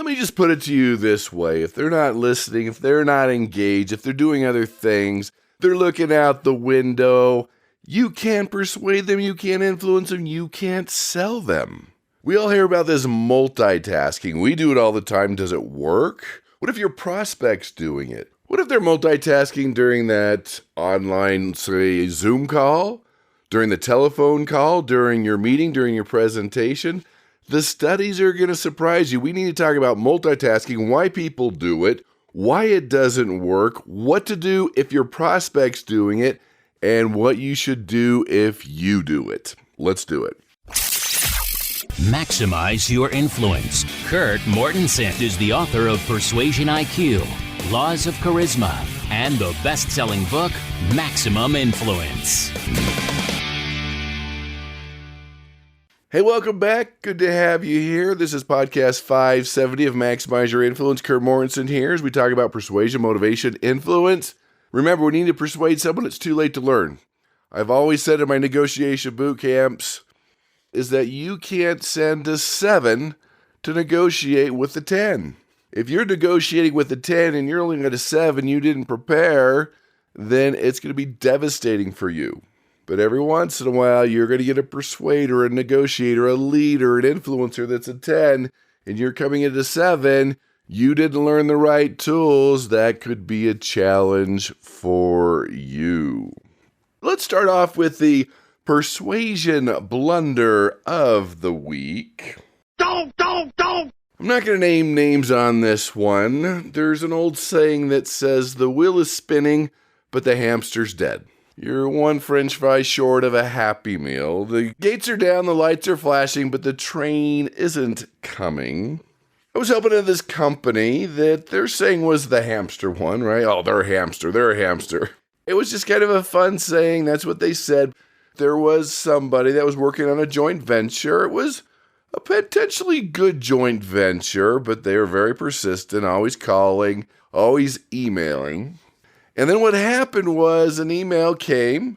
Let me just put it to you this way. If they're not listening, if they're not engaged, if they're doing other things, they're looking out the window, you can't persuade them, you can't influence them, you can't sell them. We all hear about this multitasking. We do it all the time. Does it work? What if your prospect's doing it? What if they're multitasking during that online, say, Zoom call, during the telephone call, during your meeting, during your presentation? The studies are going to surprise you. We need to talk about multitasking, why people do it, why it doesn't work, what to do if your prospect's doing it, and what you should do if you do it. Let's do it. Maximize your influence. Kurt Mortensen is the author of Persuasion IQ, Laws of Charisma, and the best-selling book, Maximum Influence. Hey, welcome back. Good to have you here. This is podcast 570 of Maximize Your Influence. Kurt Mortensen here as we talk about persuasion, motivation, influence. Remember, we need to persuade someone. It's too late to learn. I've always said in my negotiation boot camps is that you can't send a 7 to negotiate with a 10. If you're negotiating with a 10 and you're only at a 7, you didn't prepare, then it's going to be devastating for you. But every once in a while, you're going to get a persuader, a negotiator, a leader, an influencer that's a 10, and you're coming at a 7. You didn't learn the right tools. That could be a challenge for you. Let's start off with the persuasion blunder of the week. Don't! I'm not going to name names on this one. There's an old saying that says the wheel is spinning, but the hamster's dead. You're one french fry short of a Happy Meal. The gates are down, the lights are flashing, but the train isn't coming. I was helping at this company that their saying was the hamster one, right? Oh, they're a hamster. It was just kind of a fun saying. That's what they said. There was somebody that was working on a joint venture. It was a potentially good joint venture, but they were very persistent, always calling, always emailing. And then what happened was an email came,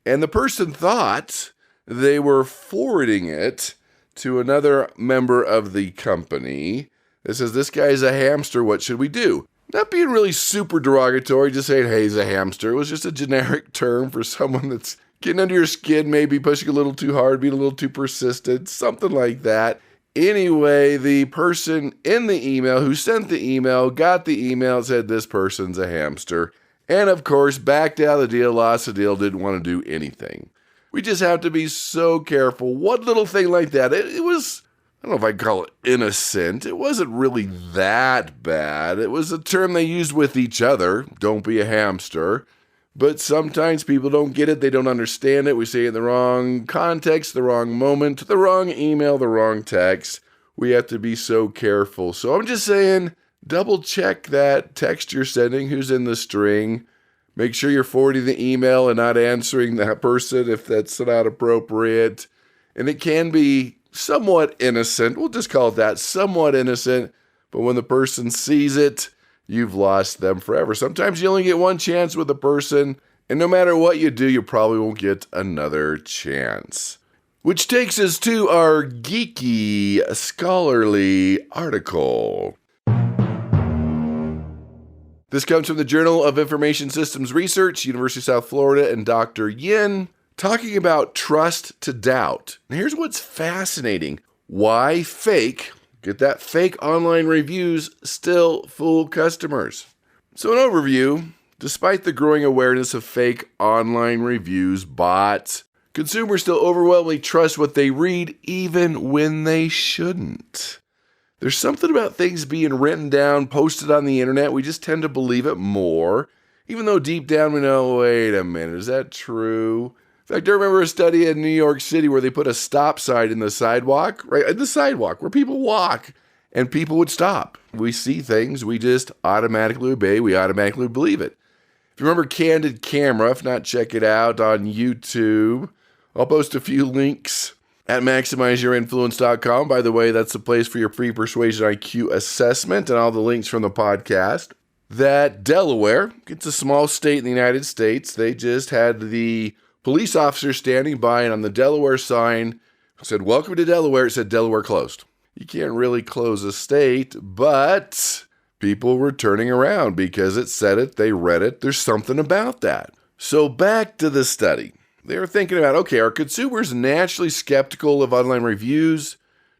and the person thought they were forwarding it to another member of the company that says, this guy's a hamster, what should we do? Not being really super derogatory, just saying, hey, he's a hamster. It was just a generic term for someone that's getting under your skin, maybe pushing a little too hard, being a little too persistent, something like that. Anyway, the person in the email who sent the email got the email, said this person's a hamster. And of course, backed out of the deal, lost the deal, didn't want to do anything. We just have to be so careful. One little thing like that, it was, I don't know if I'd call it innocent. It wasn't really that bad. It was a term they used with each other, don't be a hamster. But sometimes people don't get it, they don't understand it. We say it in the wrong context, the wrong moment, the wrong email, the wrong text. We have to be so careful. So I'm just saying, double check that text you're sending, who's in the string. Make sure you're forwarding the email and not answering that person if that's not appropriate. And it can be somewhat innocent. We'll just call it that, somewhat innocent. But when the person sees it, you've lost them forever. Sometimes you only get one chance with a person, and no matter what you do, you probably won't get another chance. Which takes us to our geeky, scholarly article. This comes from the Journal of Information Systems Research, University of South Florida, and Dr. Yin, talking about trust to doubt. And here's what's fascinating. Why fake, get that, fake online reviews still fool customers. So an overview, despite the growing awareness of fake online reviews, bots, consumers still overwhelmingly trust what they read even when they shouldn't. There's something about things being written down, posted on the internet. We just tend to believe it more, even though deep down we know, wait a minute, is that true? In fact, I remember a study in New York City where they put a stop sign in the sidewalk, right? In the sidewalk where people walk, and people would stop. We see things, we just automatically obey, we automatically believe it. If you remember Candid Camera, if not, check it out on YouTube. I'll post a few links at MaximizeYourInfluence.com. By the way, that's the place for your free Persuasion IQ assessment and all the links from the podcast. That Delaware, it's a small state in the United States, they just had the police officer standing by, and on the Delaware sign said, "Welcome to Delaware." It said Delaware closed. You can't really close a state, but people were turning around because it said it, they read it, there's something about that. So back to the study. They were thinking about, okay, are consumers naturally skeptical of online reviews?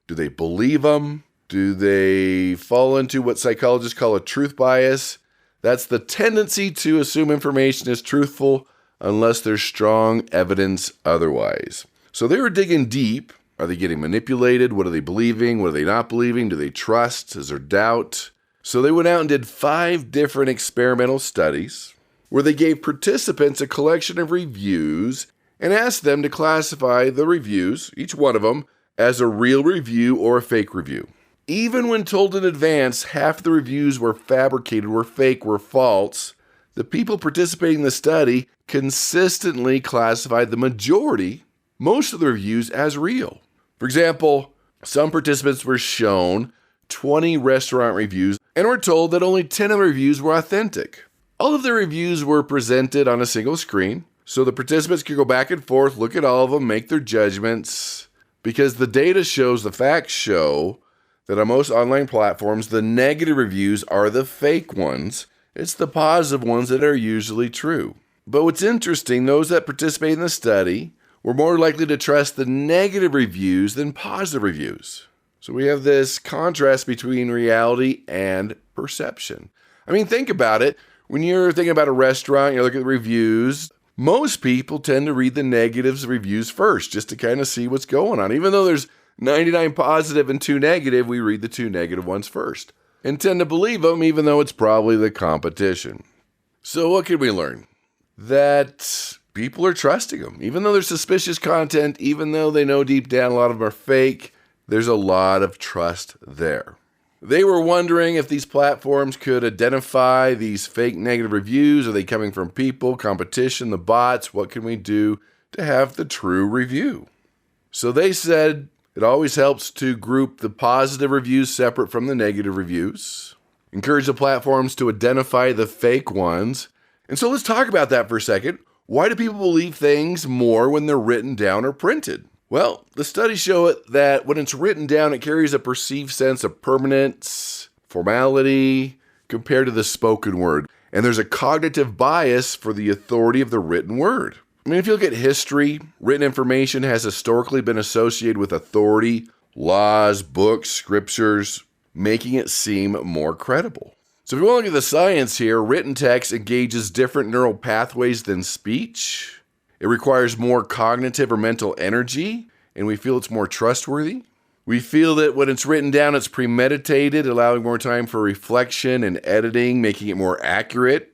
Do they believe them? Do they fall into what psychologists call a truth bias? That's the tendency to assume information is truthful unless there's strong evidence otherwise. So they were digging deep. Are they getting manipulated? What are they believing? What are they not believing? Do they trust? Is there doubt? So they went out and did 5 different experimental studies where they gave participants a collection of reviews and asked them to classify the reviews, each one of them, as a real review or a fake review. Even when told in advance half the reviews were fabricated, were fake, were false, the people participating in the study consistently classified the majority, most of the reviews, as real. For example, some participants were shown 20 restaurant reviews and were told that only 10 of the reviews were authentic. All of the reviews were presented on a single screen, so the participants could go back and forth, look at all of them, make their judgments, because the data shows, the facts show, that on most online platforms, the negative reviews are the fake ones. It's the positive ones that are usually true. But what's interesting, those that participate in the study were more likely to trust the negative reviews than positive reviews. So we have this contrast between reality and perception. I mean, think about it. When you're thinking about a restaurant, you look at the reviews, most people tend to read the negatives reviews first, just to kind of see what's going on. Even though there's 99 positive and 2 negative, we read the 2 negative ones first and tend to believe them, even though it's probably the competition. So what can we learn? That people are trusting them. Even though there's suspicious content, even though they know deep down a lot of them are fake, there's a lot of trust there. They were wondering if these platforms could identify these fake negative reviews. Are they coming from people, competition, the bots? What can we do to have the true review? So they said it always helps to group the positive reviews separate from the negative reviews. Encourage the platforms to identify the fake ones. And so let's talk about that for a second. Why do people believe things more when they're written down or printed? Well, the studies show it that when it's written down, it carries a perceived sense of permanence, formality, compared to the spoken word. And there's a cognitive bias for the authority of the written word. I mean, if you look at history, written information has historically been associated with authority, laws, books, scriptures, making it seem more credible. So if you want to look at the science here, written text engages different neural pathways than speech. It requires more cognitive or mental energy, and we feel it's more trustworthy. We feel that when it's written down, it's premeditated, allowing more time for reflection and editing, making it more accurate.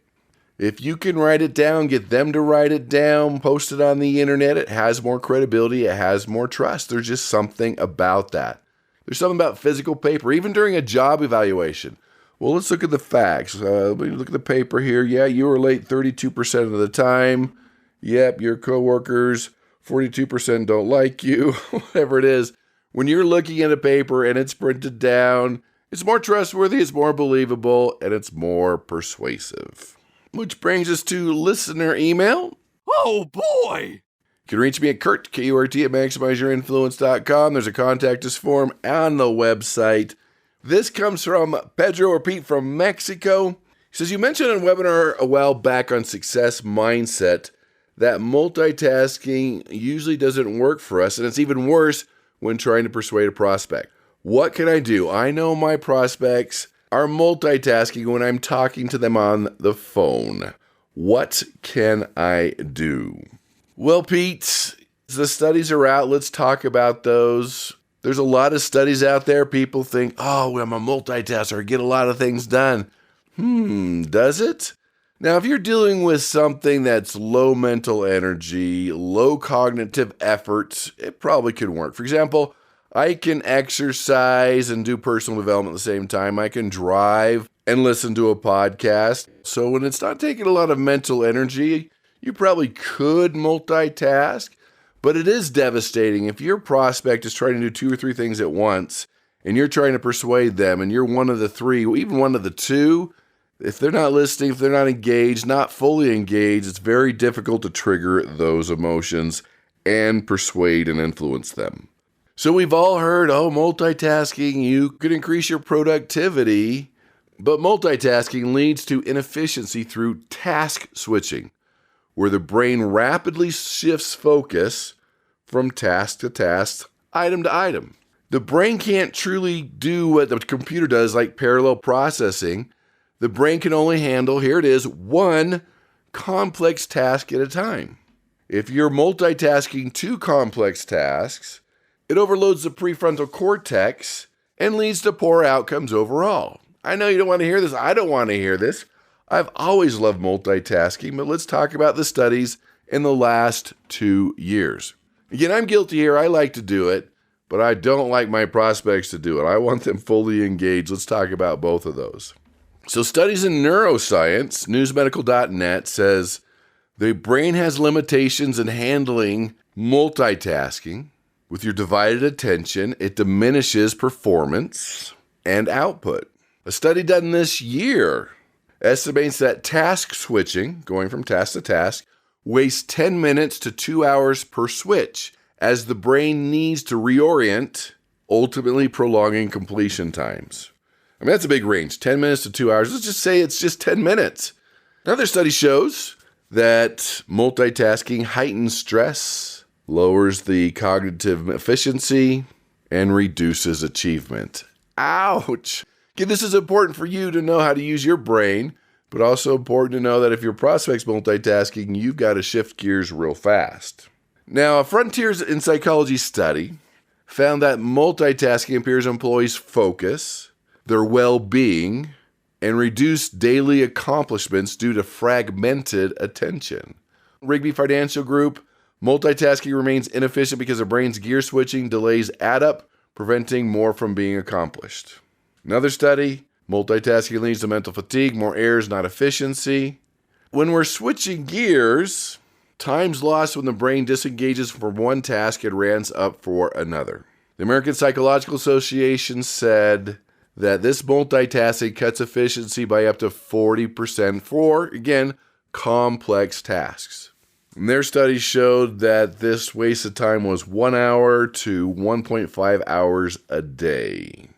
If you can write it down, get them to write it down, post it on the internet, it has more credibility, it has more trust. There's just something about that. There's something about physical paper, even during a job evaluation. Well, let's look at the facts. Look at the paper here. Yeah, you were late 32% of the time. Yep, your coworkers, 42% don't like you, whatever it is. When you're looking at a paper and it's printed down, it's more trustworthy, it's more believable, and it's more persuasive. Which brings us to listener email. Oh, boy! You can reach me at Kurt, K-U-R-T, at MaximizeYourInfluence.com. There's a contact us form on the website. This comes from Pedro or Pete from Mexico. He says, you mentioned on a webinar a while back on success mindset that multitasking usually doesn't work for us, and it's even worse when trying to persuade a prospect. What can I do? I know my prospects are multitasking when I'm talking to them on the phone. What can I do? Well, Pete, the studies are out. Let's talk about those. There's a lot of studies out there. People think, oh, I'm a multitasker. I get a lot of things done. Does it? Now, if you're dealing with something that's low mental energy, low cognitive effort, it probably can work. For example, I can exercise and do personal development at the same time. I can drive and listen to a podcast. So when it's not taking a lot of mental energy, you probably could multitask, but it is devastating. If your prospect is trying to do 2 or 3 things at once and you're trying to persuade them and you're one of the 3, even one of the 2, if they're not listening, if they're not engaged, not fully engaged, it's very difficult to trigger those emotions and persuade and influence them. So we've all heard, multitasking, you could increase your productivity, but multitasking leads to inefficiency through task switching, where the brain rapidly shifts focus from task to task, item to item. The brain can't truly do what the computer does, like parallel processing. The brain can only handle, here it is, one complex task at a time. If you're multitasking two complex tasks, it overloads the prefrontal cortex and leads to poor outcomes overall. I know you don't want to hear this. I don't want to hear this. I've always loved multitasking, but let's talk about the studies in the last 2 years. Again, I'm guilty here. I like to do it, but I don't like my prospects to do it. I want them fully engaged. Let's talk about both of those. So studies in Neuroscience, newsmedical.net, says the brain has limitations in handling multitasking. With your divided attention, it diminishes performance and output. A study done this year estimates that task switching, going from task to task, wastes 10 minutes to 2 hours per switch, as the brain needs to reorient, ultimately prolonging completion times. I mean, that's a big range, 10 minutes to 2 hours. Let's just say it's just 10 minutes. Another study shows that multitasking heightens stress, lowers the cognitive efficiency, and reduces achievement. Ouch! Again, this is important for you to know how to use your brain, but also important to know that if your prospect's multitasking, you've got to shift gears real fast. Now, a Frontiers in Psychology study found that multitasking impairs employees' focus, their well-being, and reduced daily accomplishments due to fragmented attention. Rigby Financial Group, multitasking remains inefficient because the brain's gear switching delays add up, preventing more from being accomplished. Another study, multitasking leads to mental fatigue, more errors, not efficiency. When we're switching gears, time's lost when the brain disengages from one task and ramps up for another. The American Psychological Association said that this multitasking cuts efficiency by up to 40% for, again, complex tasks. And their studies showed that this waste of time was 1 hour to 1.5 hours a day.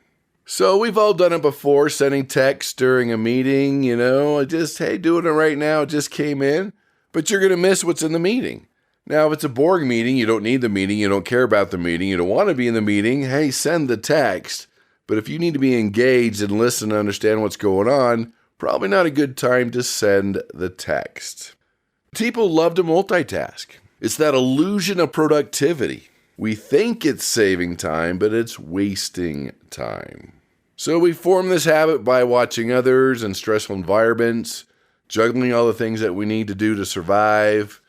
So we've all done it before, sending text during a meeting, doing it right now, it just came in, but you're going to miss what's in the meeting. Now, if it's a boring meeting, you don't need the meeting, you don't care about the meeting, you don't want to be in the meeting, hey, send the text. But if you need to be engaged and listen and understand what's going on, probably not a good time to send the text. People love to multitask. It's that illusion of productivity. We think it's saving time, but it's wasting time. So we form this habit by watching others in stressful environments, juggling all the things that we need to do to survive.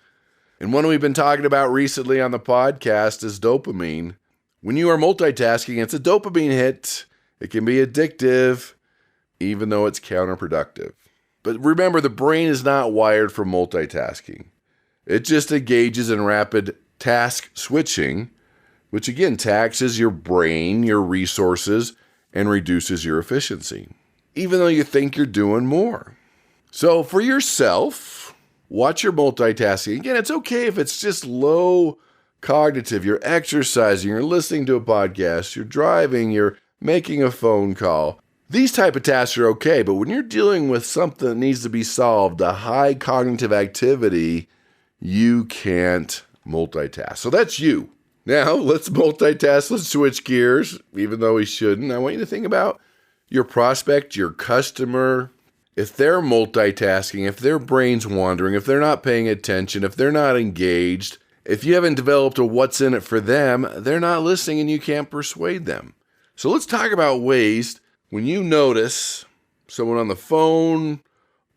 And one we've been talking about recently on the podcast is dopamine. When you are multitasking, it's a dopamine hit. It can be addictive, even though it's counterproductive. But remember, the brain is not wired for multitasking. It just engages in rapid task switching, which again taxes your brain, your resources, and reduces your efficiency, even though you think you're doing more. So for yourself, watch your multitasking. Again, it's okay if it's just low cognitive. You're exercising, you're listening to a podcast, you're driving, you're making a phone call. These type of tasks are okay, but when you're dealing with something that needs to be solved, a high cognitive activity, you can't multitask. So that's you. Now, let's multitask, let's switch gears, even though we shouldn't. I want you to think about your prospect, your customer. If they're multitasking, if their brain's wandering, if they're not paying attention, if they're not engaged, if you haven't developed a what's in it for them, they're not listening and you can't persuade them. So let's talk about ways when you notice someone on the phone,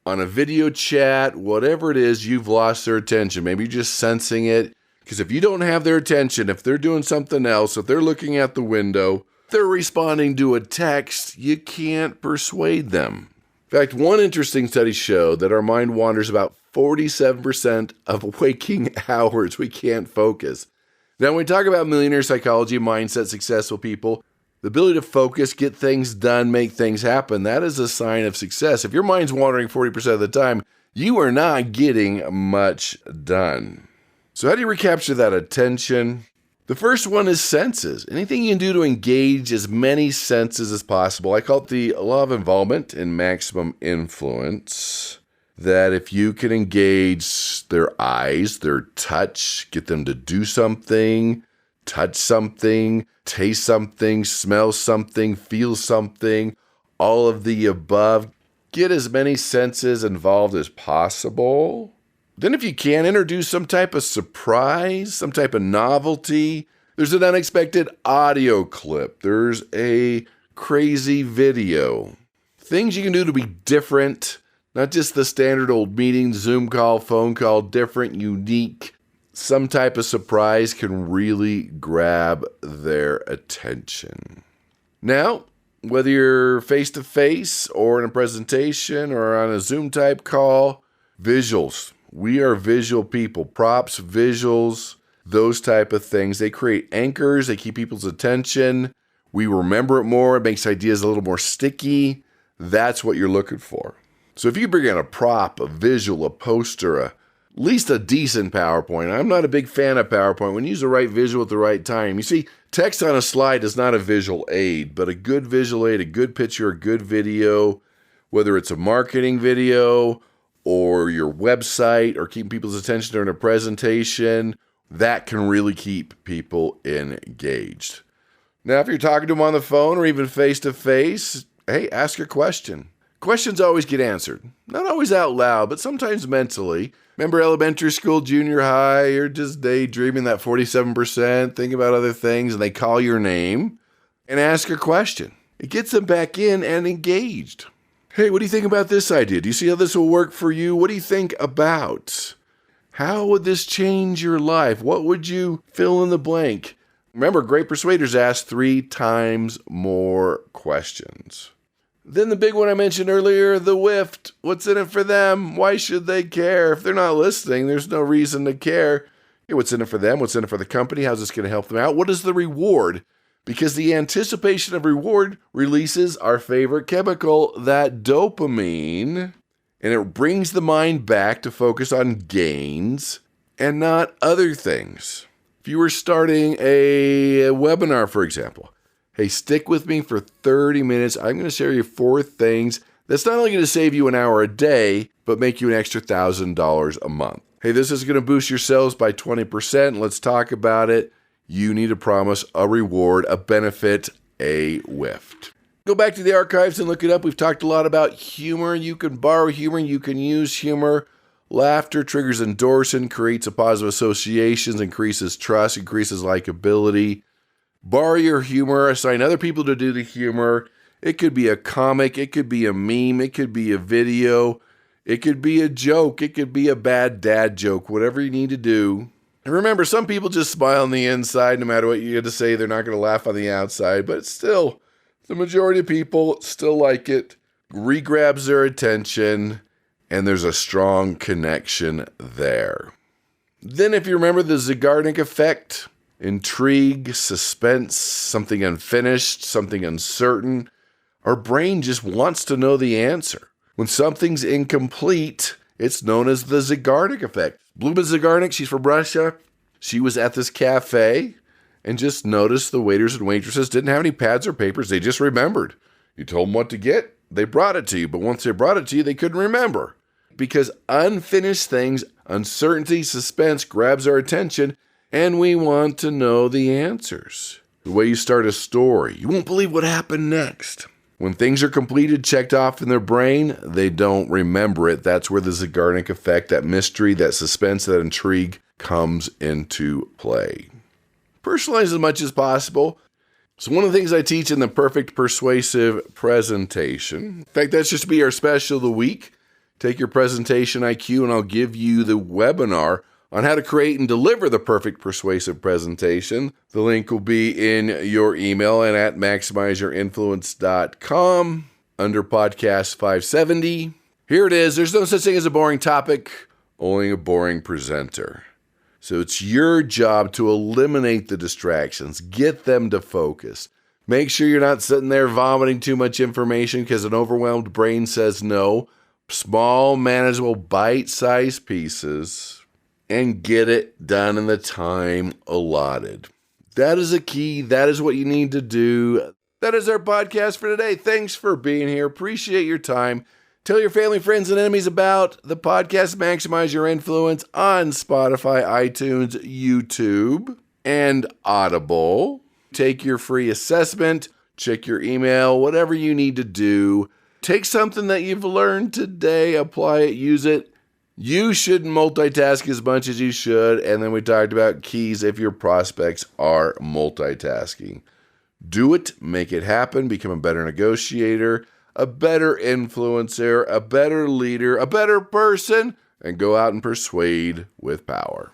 on a video chat, whatever it is, you've lost their attention. Maybe you're just sensing it. Because if you don't have their attention, if they're doing something else, if they're looking out the window, if they're responding to a text, you can't persuade them. In fact, one interesting study showed that our mind wanders about 47% of waking hours. We can't focus. Now, when we talk about millionaire psychology, mindset, successful people, the ability to focus, get things done, make things happen, that is a sign of success. If your mind's wandering 40% of the time, you are not getting much done. So how do you recapture that attention? The first one is senses. Anything you can do to engage as many senses as possible. I call it the law of involvement in maximum influence. That if you can engage their eyes, their touch, get them to do something, touch something, taste something, smell something, feel something, all of the above, get as many senses involved as possible. Then if you can, introduce some type of surprise, some type of novelty. There's an unexpected audio clip. There's a crazy video. Things you can do to be different. Not just the standard old meeting, Zoom call, phone call, different, unique. Some type of surprise can really grab their attention. Now, whether you're face-to-face or in a presentation or on a Zoom type call, visuals. We are visual people. Props, visuals, those type of things. They create anchors. They keep people's attention. We remember it more. It makes ideas a little more sticky. That's what you're looking for. So if you bring in a prop, a visual, a poster, at least a decent PowerPoint. I'm not a big fan of PowerPoint. When you use the right visual at the right time. You see, text on a slide is not a visual aid, but a good visual aid, a good picture, a good video, whether it's a marketing video or your website or keeping people's attention during a presentation, that can really keep people engaged. Now, if you're talking to them on the phone or even face-to-face, hey, ask a question. Questions always get answered. Not always out loud, but sometimes mentally. Remember elementary school, junior high, you're just daydreaming that 47%, think about other things, and they call your name and ask a question. It gets them back in and engaged. Hey, what do you think about this idea? Do you see how this will work for you? What do you think about? How would this change your life? What would you fill in the blank? Remember, great persuaders ask 3 times more questions. Then the big one I mentioned earlier, the whiffed. What's in it for them? Why should they care? If they're not listening, there's no reason to care. Hey, what's in it for them? What's in it for the company? How's this going to help them out? What is the reward? Because the anticipation of reward releases our favorite chemical, that dopamine, and it brings the mind back to focus on gains and not other things. If you were starting a webinar, for example, hey, stick with me for 30 minutes. I'm going to share you 4 things that's not only going to save you an hour a day, but make you an extra $1,000 a month. Hey, this is going to boost your sales by 20%. Let's talk about it. You need to promise a reward, a benefit, a whiff. Go back to the archives and look it up. We've talked a lot about humor. You can borrow humor. You can use humor. Laughter triggers endorsement, creates a positive associations, increases trust, increases likability. Borrow your humor, assign other people to do the humor. It could be a comic, it could be a meme, it could be a video, it could be a joke, it could be a bad dad joke, whatever you need to do. And remember, some people just smile on the inside, no matter what you have to say, they're not going to laugh on the outside, but still, the majority of people still like it, re-grabs their attention, and there's a strong connection there. Then if you remember the Zeigarnik effect, intrigue, suspense, something unfinished, something uncertain. Our brain just wants to know the answer. When something's incomplete, it's known as the Zeigarnik effect. Bluma Zeigarnik, she's from Russia. She was at this cafe and just noticed the waiters and waitresses didn't have any pads or papers. They just remembered. You told them what to get, they brought it to you. But once they brought it to you, they couldn't remember. Because unfinished things, uncertainty, suspense grabs our attention, and we want to know the answers. The way you start a story, you won't believe what happened next. When things are completed, checked off in their brain, they don't remember it. That's where the Zeigarnik effect, that mystery, that suspense, that intrigue comes into play. Personalize as much as possible. So one of the things I teach in the Perfect Persuasive Presentation, in fact, that's just be our special of the week. Take your presentation IQ and I'll give you the webinar on how to create and deliver the perfect persuasive presentation. The link will be in your email and at maximizeyourinfluence.com under podcast 570. Here it is. There's no such thing as a boring topic, only a boring presenter. So it's your job to eliminate the distractions, get them to focus. Make sure you're not sitting there vomiting too much information because an overwhelmed brain says no. Small, manageable, bite-sized pieces, and get it done in the time allotted. That is a key. That is what you need to do. That is our podcast for today. Thanks for being here. Appreciate your time. Tell your family, friends, and enemies about the podcast Maximize Your Influence on Spotify, iTunes, YouTube, and Audible. Take your free assessment. Check your email, whatever you need to do. Take something that you've learned today, apply it, use it. You shouldn't multitask as much as you should. And then we talked about keys if your prospects are multitasking. Do it, make it happen, become a better negotiator, a better influencer, a better leader, a better person, and go out and persuade with power.